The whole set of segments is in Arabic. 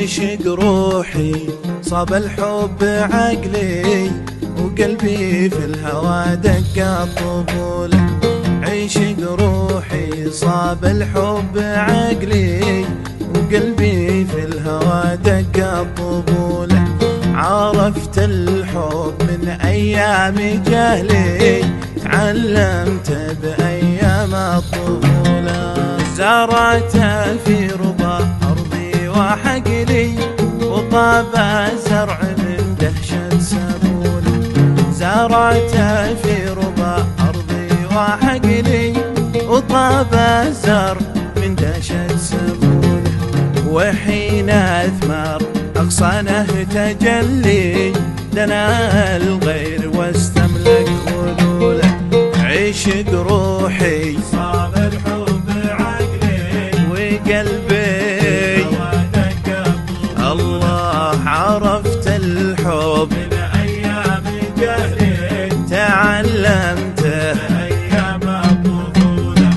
عشق روحي صاب الحب عقلي، وقلبي في الهوى دق طبوله. عشق روحي صاب الحب عقلي، وقلبي في الهوى دق طبوله. عرفت الحب من أيام جهلي، تعلمت بأيام الطفولة. زرعت في ربى أرضي وحقلي، وطاب زرع من دهشة سبوله. زرعت في ربى أرضي وحقلي، وطاب زرع من دهشة سبوله. وحين أثمر أغصانه تجلي، دنا الغير واستملك ولوله. عشق روحي صاب الحب عقلي، وقلبي الله. عرفت الحب من أيام جهلي، تعلمته أيام الطفولة.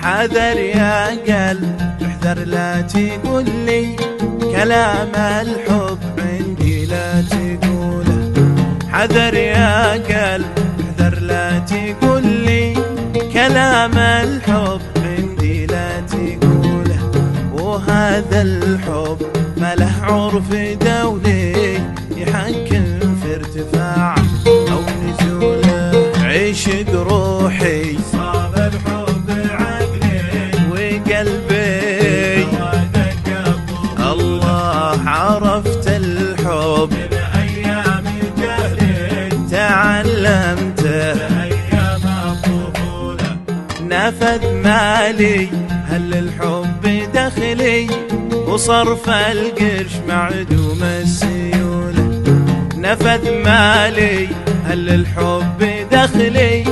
حذر يا قلب احذر لا تقول لي، كلام الحب عندي لا تقوله. حذر يا قلب احذر لا تقول لي، كلام الحب عندي لا تقوله. وهذا الحب ما له عرف دولي، يحكم في ارتفاع أو نزوله. عشق روحي صاب الحب عقلي، وقلبي الله. عرفت الحب من أيام جهلي، تعلمته أيام الطفولة. نفذ مالي هل الحب دخلي، وصرف القرش معدوم السيولة. نفذ مالي هل الحب دخلي،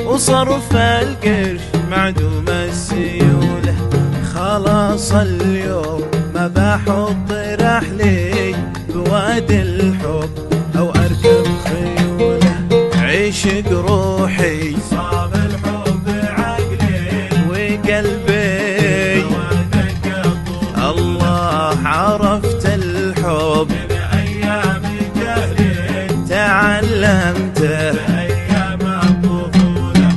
وصرف القرش معدوم السيولة. خلاص اليوم ما بحط رحلي بوادي الحب أو أركب خيوله. عشق روحي صاب الحب عقلي، وقلبي الله. عرفت الحب من أيام جهلي، تعلمته أيام الطفولة.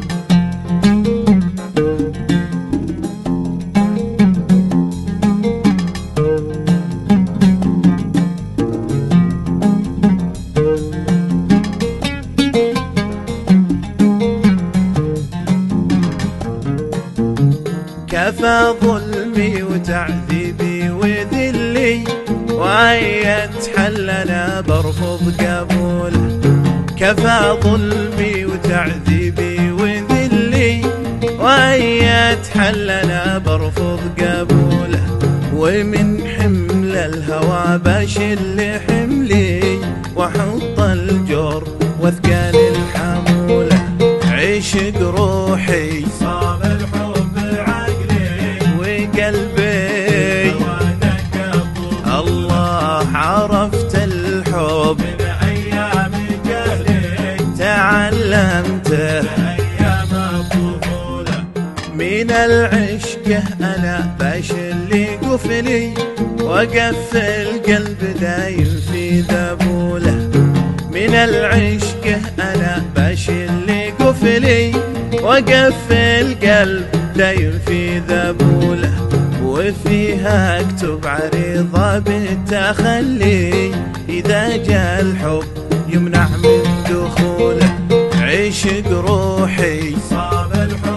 كفى ظلمي وتعذيبي وذلي، وأي اتحل أنا برفض قبوله. كفى ظلمي وتعذيبي وذلي، وأي اتحل أنا برفض قبوله. ومن حمل الهوى بشل حملي، وأحط الجور واثقال الحمولة. عشق روحي صاب الحب عقلي، وقلبي الله. عرفت الحب من أيام جهلي، تعلمته أيام الطفولة. من العشق أنا بشل قفلي، وقف القلب دايم في ذبوله. من العشق أنا بشل قفلي، وقف القلب دايم في ذبوله. وفيها اكتب عريضة بالتخلي إذا جاء الحب يمنع من دخوله. عشق روحي صاب الحب